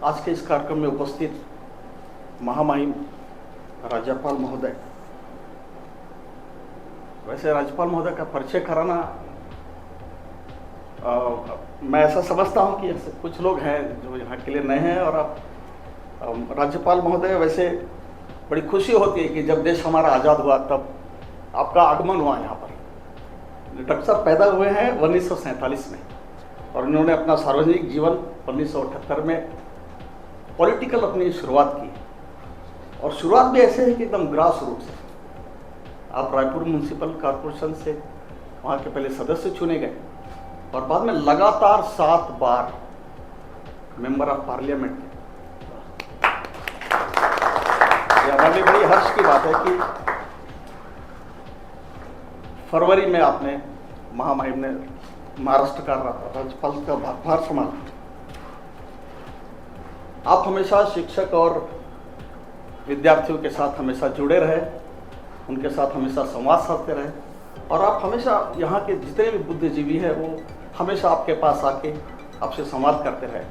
आज के इस कार्यक्रम में उपस्थित महामहिम राज्यपाल महोदय, वैसे राज्यपाल महोदय का परिचय कराना मैं ऐसा समझता हूं कि कुछ लोग हैं जो यहाँ के लिए नए हैं, और आप राज्यपाल महोदय, वैसे बड़ी खुशी होती है कि जब देश हमारा आज़ाद हुआ तब आपका आगमन हुआ यहाँ पर। डॉक्टर साहब पैदा हुए हैं 1947 में, और इन्होंने अपना सार्वजनिक जीवन 1978 में पॉलिटिकल अपनी शुरुआत की, और शुरुआत भी ऐसे है कि एकदम ग्रास रूट से। आप रायपुर म्यूनसिपल कॉरपोरेशन से वहाँ के पहले सदस्य चुने गए, और बाद में लगातार 7 बार मेंबर ऑफ पार्लियामेंट। ये हमारे लिए बड़ी हर्ष की बात है कि फरवरी में आपने महामहिम ने महाराष्ट्र का राज्यपाल का भार संभाला। आप हमेशा शिक्षक और विद्यार्थियों के साथ हमेशा जुड़े रहे, उनके साथ हमेशा संवाद साधते रहे, और आप हमेशा यहाँ के जितने भी बुद्धिजीवी हैं वो हमेशा आपके पास आके आपसे संवाद करते रहे।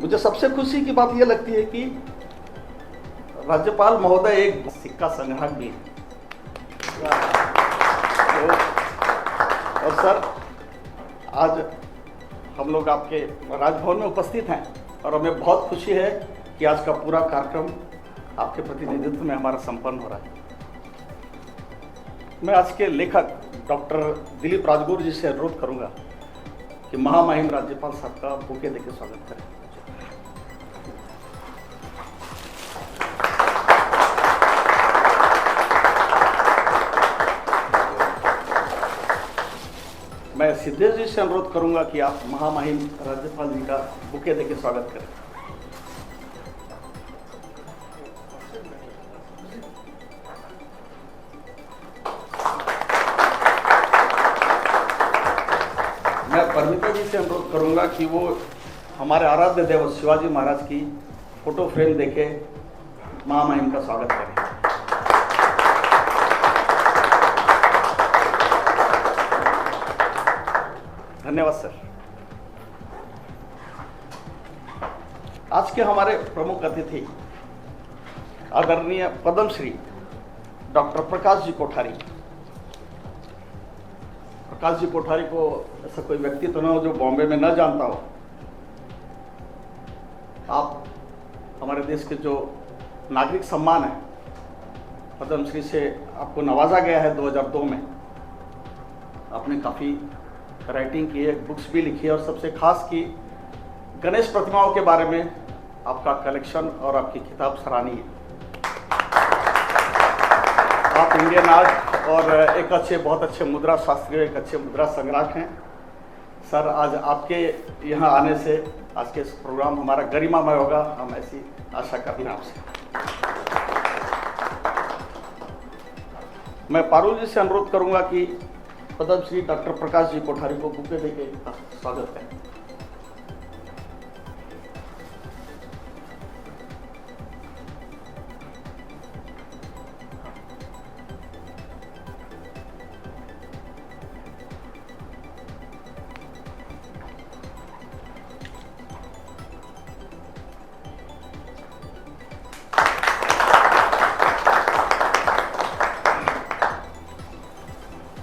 मुझे सबसे खुशी की बात यह लगती है कि राज्यपाल महोदय एक सिक्का संग्राहक भी हैं। और सर, आज हम लोग आपके राजभवन में उपस्थित हैं, और हमें बहुत खुशी है कि आज का पूरा कार्यक्रम आपके प्रतिनिधित्व में हमारा संपन्न हो रहा है। मैं आज के लेखक डॉक्टर दिलीप राजगुरु जी से अनुरोध करूंगा कि महामहिम राज्यपाल साहब का बुके देकर स्वागत करें। मैं सिद्धेश जी से अनुरोध करूंगा कि आप महामहिम राज्यपाल जी का बुके देकर स्वागत करें। मैं परमिता जी से अनुरोध करूंगा कि वो हमारे आराध्य देव शिवाजी महाराज की फोटो फ्रेम देके महामहिम का स्वागत करें। धन्यवाद सर। आज के हमारे प्रमुख अतिथि आदरणीय पद्मश्री डॉक्टर प्रकाश जी कोठारी। प्रकाश जी कोठारी को ऐसा कोई व्यक्ति तो न हो जो बॉम्बे में न जानता हो। आप हमारे देश के जो नागरिक सम्मान है पद्मश्री से आपको नवाजा गया है 2002 में। आपने काफ़ी राइटिंग की है, बुक्स भी लिखी है, और सबसे खास की गणेश प्रतिमाओं के बारे में आपका कलेक्शन और आपकी किताब सराहनीय है। आप इंडियन आर्ट और एक बहुत अच्छे मुद्रा शास्त्री, एक अच्छे मुद्रा संग्राहक हैं। सर, आज आपके यहाँ आने से आज के इस प्रोग्राम हमारा गरिमामय होगा, हम ऐसी आशा करते हैं आपसे। मैं पारुल जी से अनुरोध करूंगा कि पद्मश्री डॉक्टर प्रकाश जी कोठारी को बुके देके स्वागत करें।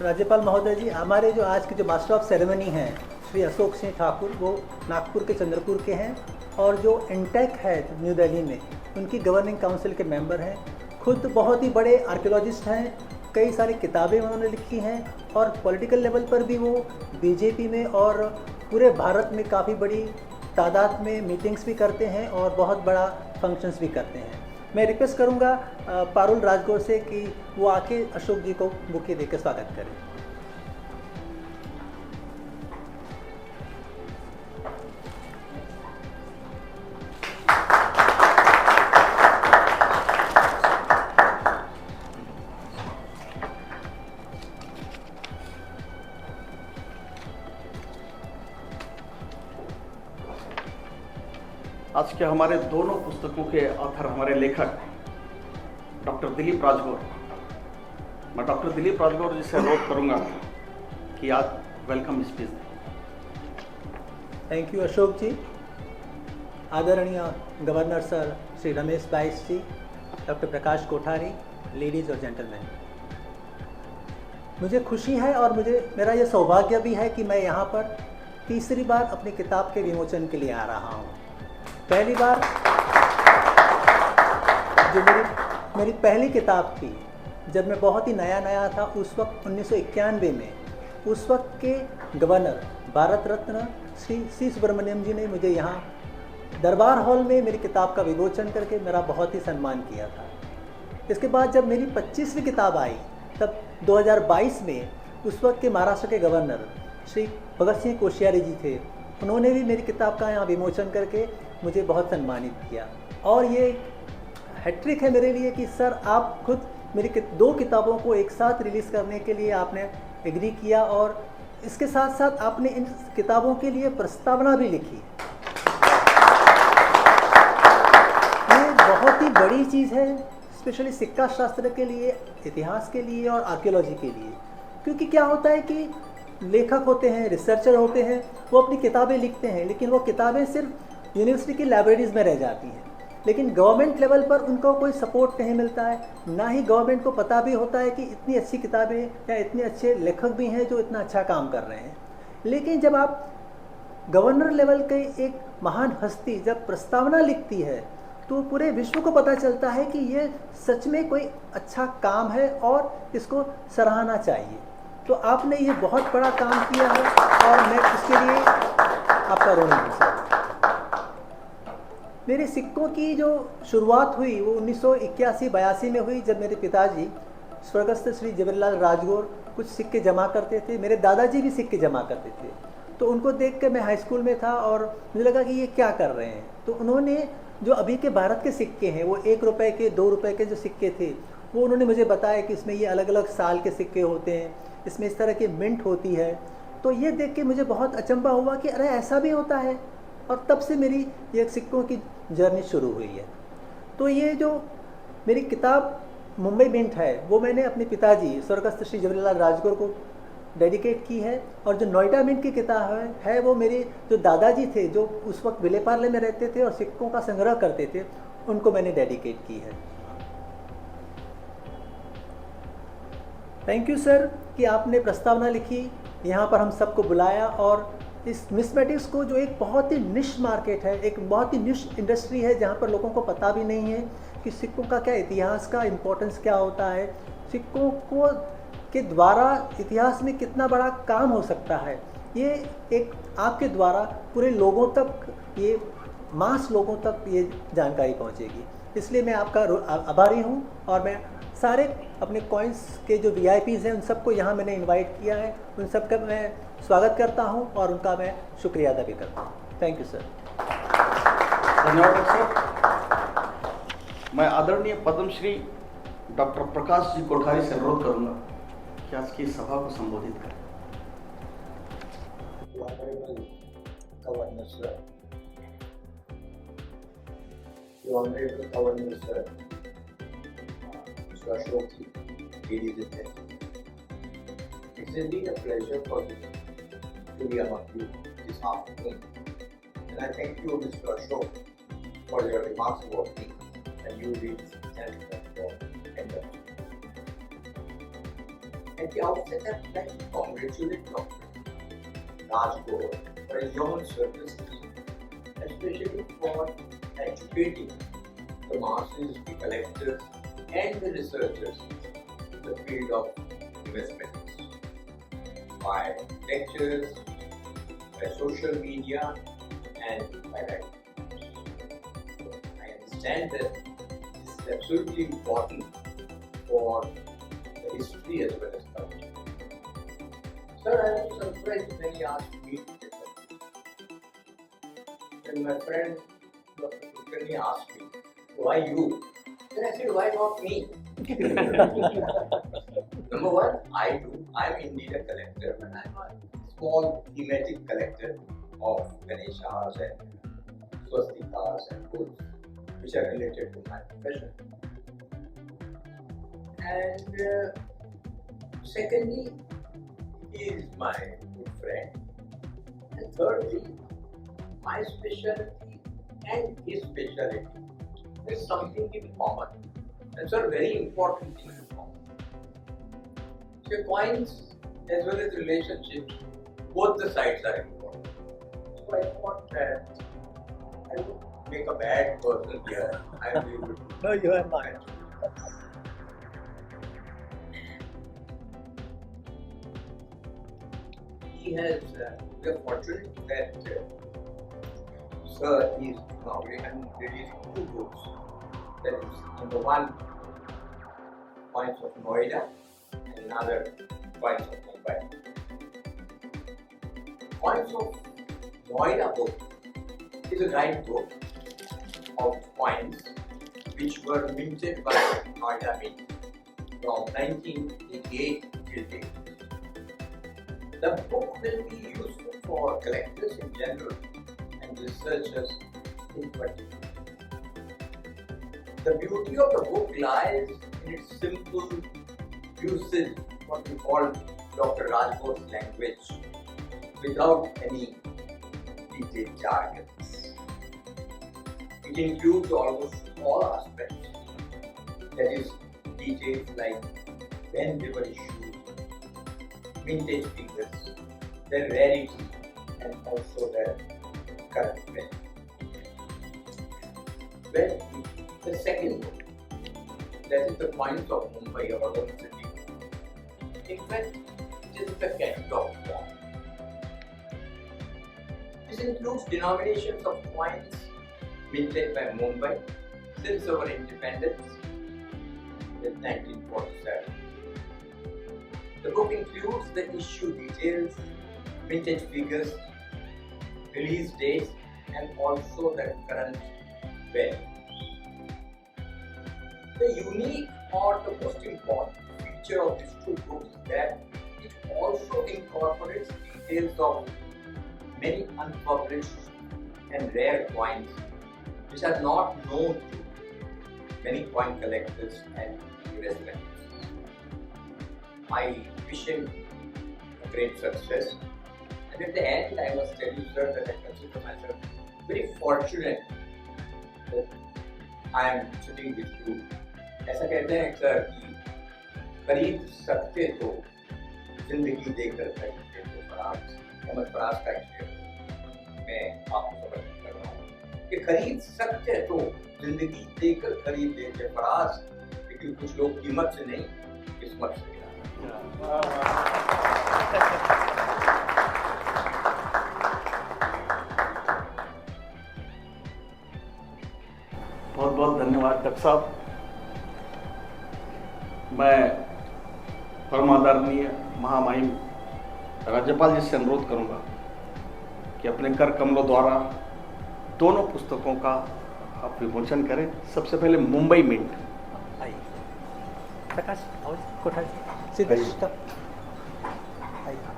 राज्यपाल महोदय जी, हमारे जो आज के जो मास्टर ऑफ सेरेमनी हैं श्री अशोक सिंह ठाकुर, वो नागपुर के चंद्रपुर के हैं, और जो इंटेक है न्यू दिल्ली में, उनकी गवर्निंग काउंसिल के मेंबर हैं। खुद बहुत ही बड़े आर्कियोलॉजिस्ट हैं, कई सारी किताबें उन्होंने लिखी हैं, और पॉलिटिकल लेवल पर भी वो बीजेपी में और पूरे भारत में काफ़ी बड़ी तादाद में मीटिंग्स भी करते हैं और बहुत बड़ा फंक्शंस भी करते हैं। मैं रिक्वेस्ट करूंगा पारुल राजगुरु से कि वो आके अशोक जी को बुके देकर स्वागत करें। आज के हमारे दोनों पुस्तकों के ऑथर, हमारे लेखक डॉक्टर दिलीप राजगौर। मैं डॉक्टर दिलीप राजगौर जी से अनुरोध करूंगा कि आज वेलकम स्पीच दें। थैंक यू अशोक जी। आदरणीय गवर्नर सर श्री रमेश बाइस जी, डॉक्टर प्रकाश कोठारी, लेडीज़ और जेंटलमैन, मुझे खुशी है और मेरा ये सौभाग्य भी है कि मैं यहाँ पर तीसरी बार अपनी किताब के विमोचन के लिए आ रहा हूँ। पहली बार जो मेरी पहली किताब थी, जब मैं बहुत ही नया था, उस वक्त 1991 में उस वक्त के गवर्नर भारत रत्न श्री सुब्रमण्यम जी ने मुझे यहाँ दरबार हॉल में मेरी किताब का विमोचन करके मेरा बहुत ही सम्मान किया था। इसके बाद जब मेरी 25वीं किताब आई, तब 2022 में उस वक्त के महाराष्ट्र के गवर्नर श्री भगत सिंह कोश्यारी जी थे, उन्होंने भी मेरी किताब का यहाँ विमोचन करके मुझे बहुत सम्मानित किया। और ये हैट्रिक है मेरे लिए कि सर आप खुद मेरी 2 किताबों को एक साथ रिलीज़ करने के लिए आपने एग्री किया और इसके साथ साथ आपने इन किताबों के लिए प्रस्तावना भी लिखी। ये बहुत ही बड़ी चीज़ है, स्पेशली सिक्का शास्त्र के लिए, इतिहास के लिए और आर्कियोलॉजी के लिए। क्योंकि क्या होता है कि लेखक होते हैं, रिसर्चर होते हैं, वो अपनी किताबें लिखते हैं, लेकिन वो किताबें सिर्फ यूनिवर्सिटी की लाइब्रेरीज़ में रह जाती हैं। लेकिन गवर्नमेंट लेवल पर उनको कोई सपोर्ट नहीं मिलता है, ना ही गवर्नमेंट को पता भी होता है कि इतनी अच्छी किताबें या इतने अच्छे लेखक भी हैं जो इतना अच्छा काम कर रहे हैं। लेकिन जब आप गवर्नर लेवल के एक महान हस्ती जब प्रस्तावना लिखती है, तो पूरे विश्व को पता चलता है कि ये सच में कोई अच्छा काम है और इसको सराहना चाहिए। तो आपने ये बहुत बड़ा काम किया है और मैं इसके लिए आपका ऋणी हूँ सर। मेरे सिक्कों की जो शुरुआत हुई वो 1981-82 में हुई, जब मेरे पिताजी स्वर्गस्थ श्री जवाहरलाल राजगौर कुछ सिक्के जमा करते थे। मेरे दादाजी भी सिक्के जमा करते थे, तो उनको देख कर मैं हाई स्कूल में था और मुझे लगा कि ये क्या कर रहे हैं। तो उन्होंने जो अभी के भारत के सिक्के हैं, वो 1 रुपये के, 2 रुपये के जो सिक्के थे, वो उन्होंने मुझे बताया कि इसमें ये अलग अलग साल के सिक्के होते हैं, इसमें इस तरह की मिंट होती है। तो ये देख के मुझे बहुत अचंभा हुआ कि अरे ऐसा भी होता है। और तब से मेरी ये सिक्कों की जर्नी शुरू हुई है। तो ये जो मेरी किताब मुंबई मिंट है, वो मैंने अपने पिताजी स्वर्गस्थ श्री जवाहरलाल राजगौर को डेडिकेट की है। और जो नोएडा मिंट की किताब है वो मेरे जो दादाजी थे, जो उस वक्त विले पार्ले में रहते थे और सिक्कों का संग्रह करते थे, उनको मैंने डेडिकेट की है। थैंक यू सर कि आपने प्रस्तावना लिखी, यहाँ पर हम सबको बुलाया और इस मिसमेटिक्स को, जो एक बहुत ही निश मार्केट है, एक बहुत ही निश इंडस्ट्री है, जहाँ पर लोगों को पता भी नहीं है कि सिक्कों का क्या इतिहास का इम्पोर्टेंस क्या होता है, सिक्कों को के द्वारा इतिहास में कितना बड़ा काम हो सकता है। ये एक आपके द्वारा पूरे लोगों तक, ये मास लोगों तक ये जानकारी पहुँचेगी। इसलिए मैं आपका आभारी हूँ और मैं सारे अपने कॉइन्स के जो VIPs हैं उन सबको यहाँ मैंने इनवाइट किया है, उन सबका मैं स्वागत करता हूँ और उनका मैं शुक्रिया अदा भी करता हूँ। Thank you sir. धन्यवाद सर। मैं आदरणीय पद्मश्री डॉक्टर प्रकाश जी कोठारी से अनुरोध करूंगा कि आज की सभा को संबोधित करें। Governor sir, the Honorable Governor sir, Mr. Ashok ji, ladies and gentlemen, it's indeed a pleasure for me to be among you this afternoon, and I thank you, Mr. Ashok, for your remarks about me, and you being gentlemen for attendance. At the outset, I would like to congratulate Dr. Rajgor for his own service, especially for educating the masses, the collectors, and the researchers in the field of investments by lectures, by social media, and by writing. I understand that this is absolutely important for the history as well as culture. Sir, I was surprised when he asked me to take up. When my friend Dr. Kulkarni asked me, why you? Then I said, why not me? Number one, I'm indeed a collector, but I'm a small thematic collector of Ganeshas and swastikas and goods which are related to my profession. And secondly, he is my good friend. And thirdly, my specialty and his specialty is something in common. And so very important things in common. So coins as well as relationships, both the sides are important. So I thought that I would make a bad person here. I will be able to. No, you are not. He has the fortune that Sir is now releasing 2 books. That is number 1, Points of Noida, and another, Points of Mumbai. Points of Noida book is a guidebook of coins which were minted by Noida Mint from 1988 till date. The book will be useful for collectors in general and researchers in particular. The beauty of the book lies in its simple usage, what we call Dr. Rajbo's language, without any detailed jargons. It includes almost all aspects, that is, details like when they were issued, vintage figures, their rarity, and also their current value. Well, the second book, that is the Points of Mumbai, our own city. In fact, it is the catalog form. This includes denominations of coins minted by Mumbai since our independence in 1947. The book includes the issue details, vintage figures, release dates, and also the current value. The unique or the most important feature of these 2 books is that it also incorporates details of many unpublished and rare coins which are not known to many coin collectors and investors. I wish him a great success. And at the end, I must tell you, sir, that I consider myself very fortunate that I am sitting with you. ऐसा कहते हैं sir कि खरीद सकते तो जिंदगी देकर खरीदते तो फराज, अहमद फराज का शेर मैं आपको समर्पित कर रहा हूँ कि खरीद सकते तो जिंदगी देकर खरीद लेते फराज, लेकिन कुछ लोग कीमत से नहीं किस्मत से बहुत बहुत धन्यवाद डॉक्टर साहब। मैं परमादरणीय महामहिम राज्यपाल जी से अनुरोध करूंगा कि अपने कर कमलों द्वारा दोनों पुस्तकों का आप विमोचन करें। सबसे पहले मुंबई मिंट। आइए प्रकाश आओ कोठा सीधा सीधा आइए।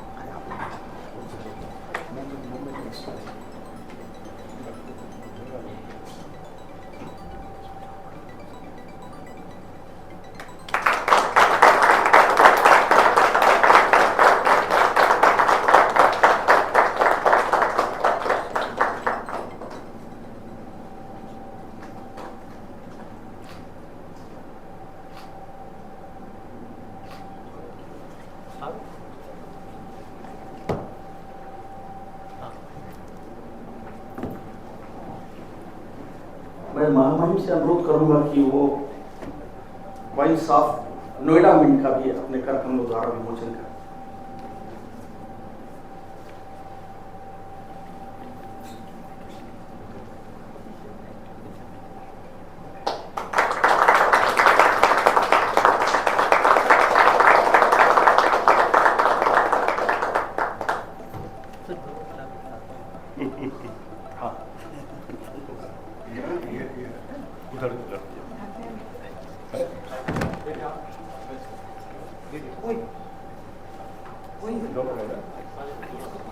मैं महामहिम से अनुरोध करूंगा कि वो वाइस ऑफ नोएडा मिंट का भी अपने कर कमलों द्वारा विमोचन करें।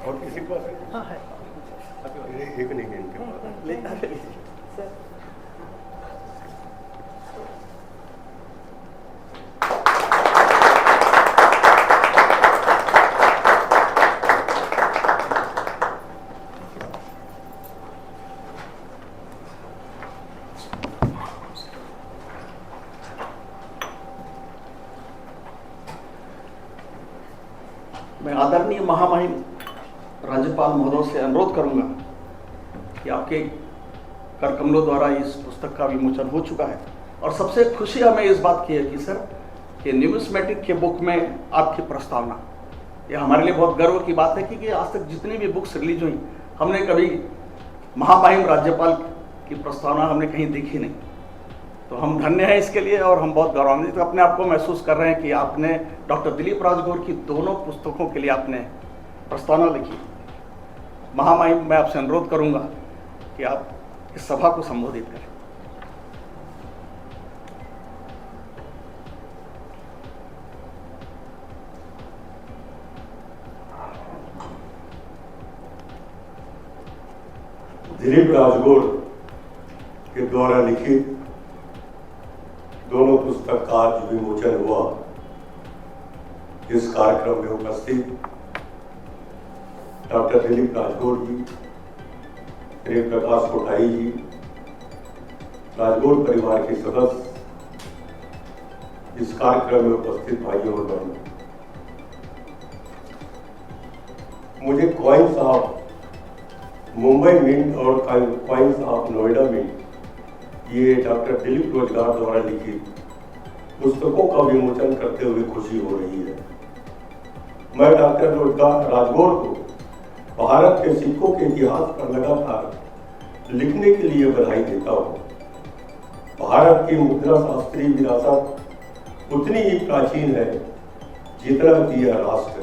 और किसी को हाँ है एक नहीं है इनके पास। लेता ले लीजिए। मैं आदरणीय महामहिम राज्यपाल महोदय से अनुरोध करूंगा कि आपके कर कमलों द्वारा इस पुस्तक का विमोचन हो चुका है, और सबसे खुशी हमें इस बात की है कि सर कि न्यूमिस्मेटिक के बुक में आपकी प्रस्तावना, यह हमारे लिए बहुत गर्व की बात है कि आज तक जितनी भी बुक्स रिलीज हुई हमने कभी महामहिम राज्यपाल की प्रस्तावना हमने कहीं देखी नहीं। तो हम धन्य हैं इसके लिए, और हम बहुत गौरवान्वित अपने आप को महसूस कर रहे हैं कि आपने डॉक्टर दिलीप राजगौर की दोनों पुस्तकों के लिए आपने प्रस्तावना लिखी। महामहिम, मैं आपसे अनुरोध करूंगा कि आप इस सभा को संबोधित करें। दिलीप राजगौर के द्वारा लिखित दोनों पुस्तक का आज विमोचन हुआ। इस कार्यक्रम में उपस्थित डॉक्टर दिलीप राजगौर जी, श्री प्रकाश कोठारी जी, राजगौर परिवार के सदस्य, इस कार्यक्रम में उपस्थित भाइयों और बहनों, मुझे क्वाइंस ऑफ मुंबई मिंट और क्वाइंस ऑफ नोएडा मिंट, ये डॉक्टर दिलीप रोजगार द्वारा लिखित पुस्तकों का विमोचन करते हुए खुशी हो रही है। मैं डॉक्टर राजगौर को भारत के सिक्कों के इतिहास पर लगातार लिखने के लिए बधाई देता हूँ। भारत की मुद्रा शास्त्रीय विरासत उतनी ही प्राचीन है जितना कि यह राष्ट्र।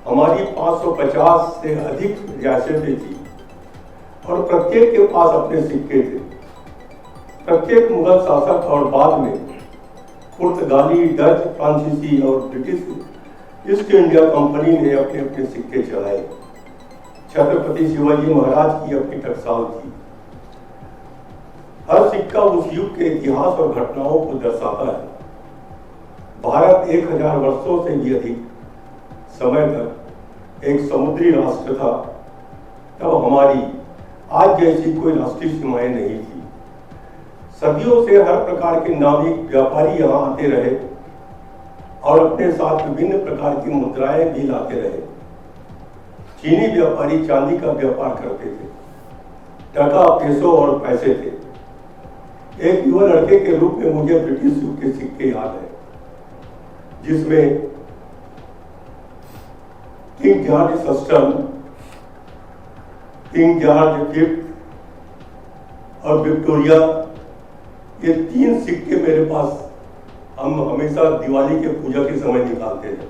हमारी 550 से अधिक रियासतें थी और प्रत्येक के पास अपने सिक्के थे। प्रत्येक मुगल शासक और बाद में पुर्तगाली, डच, फ्रांसीसी और ब्रिटिश ईस्ट इंडिया कंपनी ने अपने अपने सिक्के चलाए। छत्रपति शिवाजी महाराज की अपनी टकसाल थी। हर सिक्का उस युग के इतिहास और घटनाओं को दर्शाता है। भारत 1000 वर्षों से भी अधिक समय तक एक समुद्री राष्ट्र था। तब हमारी आज जैसी कोई राष्ट्रीय सीमाएं नहीं थी। सदियों से हर प्रकार के नाविक व्यापारी यहाँ आते रहे और अपने साथ विभिन्न प्रकार की मुद्राएं भी लाते रहे। चीनी व्यापारी चांदी का व्यापार करते थे। टका, पैसों और पैसे थे। एक युवा लड़के के रूप में मुझे ब्रिटिश युग के सिक्के याद है, जिसमें किंग जॉर्ज सस्टन, किंग जॉर्ज फिफ्थ और विक्टोरिया, ये 3 सिक्के मेरे पास हम हमेशा दिवाली के पूजा के समय निकालते थे।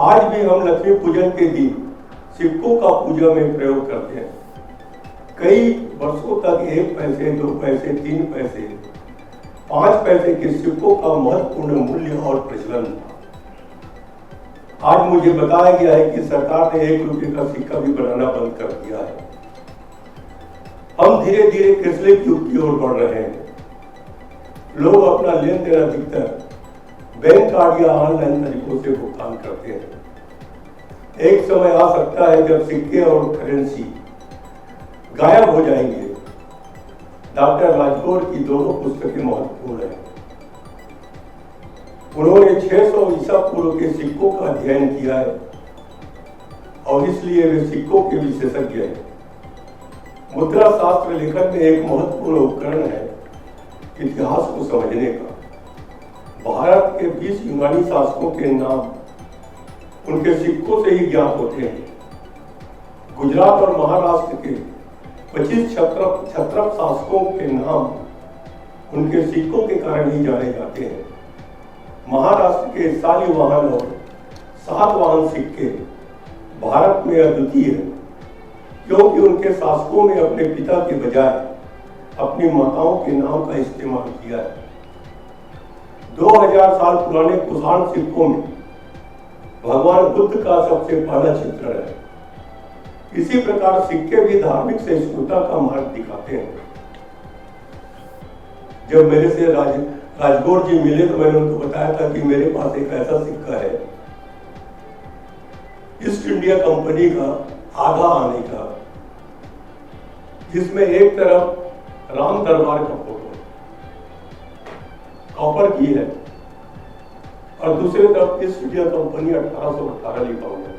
आज भी हम लक्ष्मी पूजन के दिन सिक्कों का पूजा में प्रयोग करते हैं। कई वर्षों तक 1 पैसे, 2 पैसे, 3 पैसे, 5 पैसे के सिक्कों का महत्वपूर्ण मूल्य और प्रचलन था। आज मुझे बताया गया है कि सरकार ने 1 रुपये का सिक्का भी बनाना बंद कर दिया है। हम धीरे धीरे कैशलेस युग की ओर बढ़ रहे हैं। लोग अपना लेन देन अधिकतर बैंक कार्ड या ऑनलाइन तरीकों से भुगतान करते हैं। एक समय आ सकता है जब सिक्के और करेंसी गायब हो जाएंगे। डॉक्टर राजगौर की दोनों पुस्तकें महत्वपूर्ण हैं। उन्होंने 600 ईसा पूर्व के सिक्कों का अध्ययन किया है और इसलिए वे सिक्कों के विशेषज्ञ हैं। मुद्रा शास्त्र लेखन में एक महत्वपूर्ण उपकरण है इतिहास को समझने का। भारत के 20 यूनानी शासकों के नाम उनके सिक्कों से ही ज्ञात होते हैं। गुजरात और महाराष्ट्र के 25 क्षत्रप शासकों के नाम उनके सिक्कों के कारण ही जाने जाते हैं। महाराष्ट्र के शालिवाहन और सातवाहन सिक्के भारत में अद्वितीय हैं, क्योंकि उनके शासकों ने अपने पिता के बजाय अपनी माताओं के नाम का इस्तेमाल किया है। 2000 साल पुराने कुषाण सिक्कों में भगवान बुद्ध का सबसे पहला चित्र है। इसी प्रकार सिक्के भी धार्मिक सहिष्णुता का मार्ग दिखाते हैं। जब मेरे से राजगौर जी मिले तो मैंने उनको बताया था कि मेरे पास एक ऐसा सिक्का है ईस्ट इंडिया कंपनी का आधा आने का, जिसमें एक तरफ राम दरबार का फोटो कॉपर की है और दूसरी तरफ ईस्ट इंडिया कंपनी 1818 लिखा हुआ है।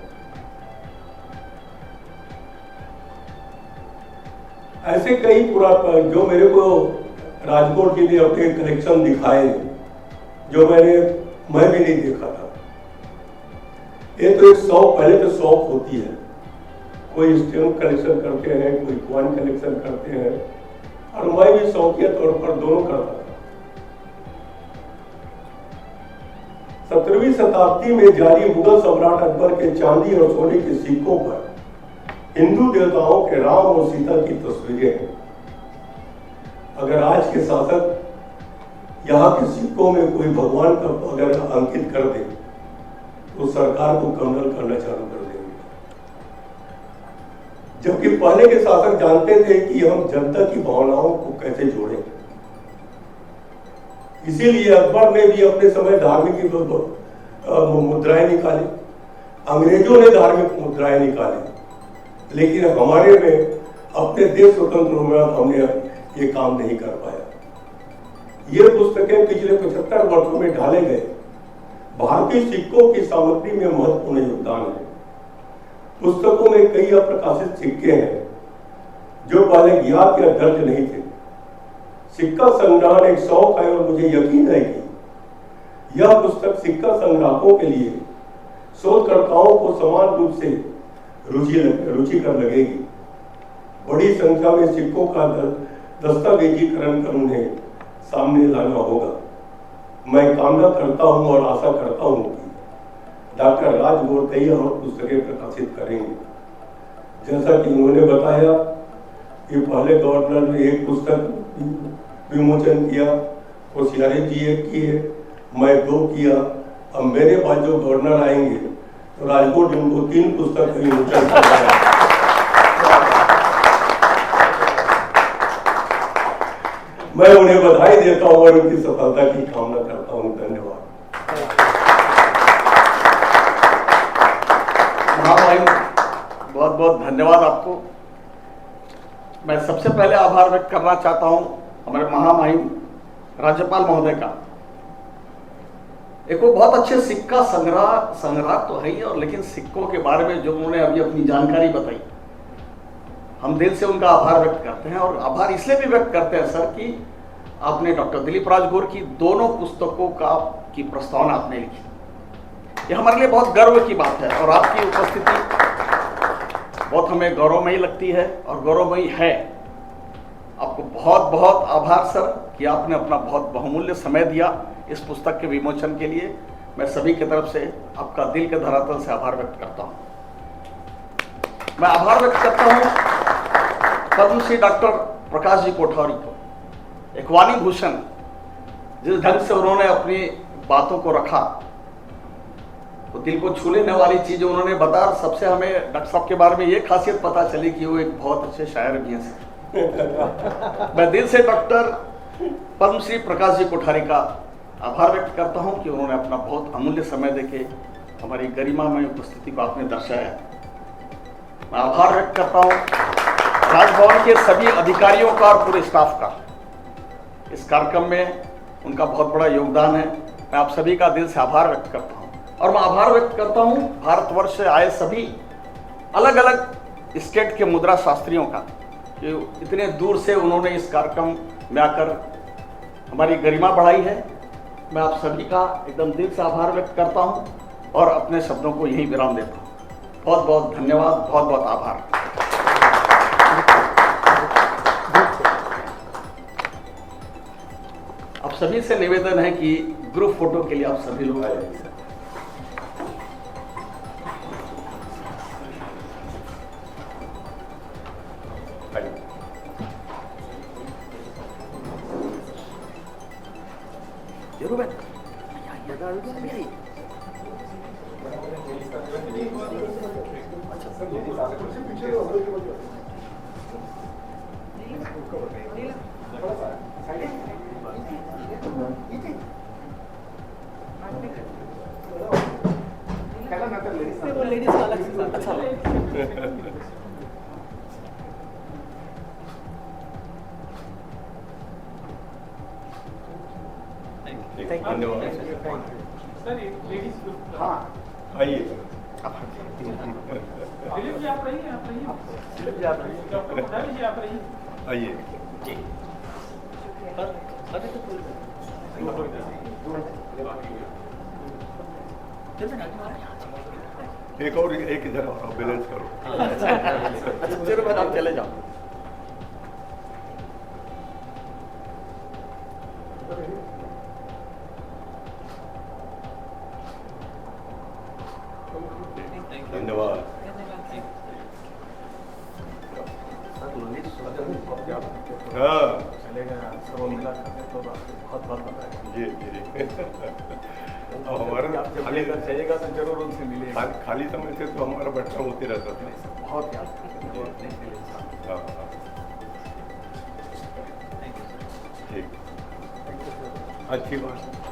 ऐसे कई जो मेरे को राजकोट जी ने अपने कलेक्शन दिखाए जो मैं भी नहीं देखा था। ये तो एक शौक, पहले तो शौक होती है, कोई स्टैम्प कलेक्शन करते हैं, कोई कॉइन कलेक्शन करते हैं, और मैं भी शौकिया तौर पर दोनों करता था। 17वीं शताब्दी में जारी मुगल सम्राट अकबर के चांदी और सोने के सिक्कों पर हिंदू देवताओं के राम और सीता की तस्वीरें हैं। अगर आज के शासक यहाँ के सिक्कों में कोई भगवान का अगर अंकित कर दे तो सरकार को क्रिमिनल करना चालू कर देंगे। जबकि पहले के शासक जानते थे कि हम जनता की भावनाओं को कैसे जोड़ें। इसीलिए अकबर ने भी अपने समय धार्मिक मुद्राएं निकाली, अंग्रेजों ने धार्मिक मुद्राएं निकाली, लेकिन हमारे में अपने देश स्वतंत्र होने हमने ये काम नहीं कर पाया। ये पुस्तकें पिछले 75 वर्षों में ढाले गए भारतीय सिक्कों की सामग्री में महत्वपूर्ण योगदान है। पुस्तकों में कई अप्रकाशित सिक्के हैं जो पहले ज्ञात या दर्ज नहीं थे। सिक्का संग्रहण एक शौक है और मुझे यकीन है कि यह पुस्तक सिक्का संग्राहकों के लिए शोधकर्ताओं को समान रूप से रुचिकर लगेगी। बड़ी संख्या में सिक्कों का दस्तावेजीकरण कर उन्हें सामने लाना होगा। मैं कामना करता हूं और आशा करता हूं कि डॉक्टर राजगौर कई और पुस्तकें प्रकाशित करेंगे। जैसा कि उन्होंने बताया कि पहले गवर्नर ने एक पुस्तक विमोचन किया, होशियारी जी एक किए, मैं 2 किया। अब मेरे पास जो गवर्नर आएंगे तो राजकोट उनको 3 पुस्तक विमोचन करेगा। मैं उन्हें बधाई देता हूं और उनकी सफलता की कामना करता हूं। धन्यवाद। महामहिम, बहुत बहुत धन्यवाद आपको। मैं सबसे पहले आभार व्यक्त करना चाहता हूं हमारे महामहिम राज्यपाल महोदय का। एक वो बहुत अच्छे सिक्का संग्रह तो है ही, और लेकिन सिक्कों के बारे में जो उन्होंने अभी अपनी जानकारी बताई, हम दिल से उनका आभार व्यक्त करते हैं। और आभार इसलिए भी व्यक्त करते हैं सर कि आपने डॉक्टर दिलीप राजगौर की दोनों पुस्तकों की प्रस्तावना आपने लिखी। ये हमारे लिए बहुत गर्व की बात है और आपकी उपस्थिति बहुत हमें गौरवमयी लगती है और गौरवमयी है। आपको बहुत बहुत आभार सर कि आपने अपना बहुत बहुमूल्य समय दिया इस पुस्तक के विमोचन के लिए। मैं सभी की तरफ से आपका दिल के धरातल से आभार व्यक्त करता हूं। मैं आभार व्यक्त करता हूं पद्मश्री डॉक्टर प्रकाश जी कोठारी को। एक वाणी भूषण, जिस ढंग से उन्होंने अपनी बातों को रखा, तो दिल को छू लेने वाली चीज उन्होंने बताया। सबसे हमें डॉक्टर साहब के बारे में ये खासियत पता चली कि वो एक बहुत अच्छे शायर भी हैं। मैं दिल से डॉक्टर पद्मश्री प्रकाश जी कोठारी का आभार व्यक्त करता हूं कि उन्होंने अपना बहुत अमूल्य समय देके हमारी गरिमामय उपस्थिति को आपने दर्शाया। मैं आभार व्यक्त करता हूं राजभवन के सभी अधिकारियों का और पूरे स्टाफ का। इस कार्यक्रम में उनका बहुत बड़ा योगदान है। मैं आप सभी का दिल से आभार व्यक्त करता हूं। और मैं आभार व्यक्त करता हूं भारतवर्ष से आए सभी अलग अलग स्टेट के मुद्रा शास्त्रियों का, कि इतने दूर से उन्होंने इस कार्यक्रम में आकर हमारी गरिमा बढ़ाई है। मैं आप सभी का एकदम दिल से आभार व्यक्त करता हूं और अपने शब्दों को यहीं विराम देता हूं। बहुत बहुत धन्यवाद, बहुत बहुत आभार। आप सभी से निवेदन है कि ग्रुप फोटो के लिए आप सभी लोग आए। जरूर वो लेडीज का अलग से अच्छा धन्यवाद। हाँ आइए। दिलीप जी आप रहिए, डॉक्टर कोठारी जी आप रहिए। आइए। एक और एक इधर और बैलेंस करो। अच्छा चलो आप चले जाओ। धन्यवाद। हाँ जी जी। अब हमारा खाली जाइएगा तो जरूर उनसे मिलिएगा। खाली समय से तो हमारा बैठना होते रहता था। बहुत याद करते हैं। हाँ हाँ ठीक, अच्छी बात।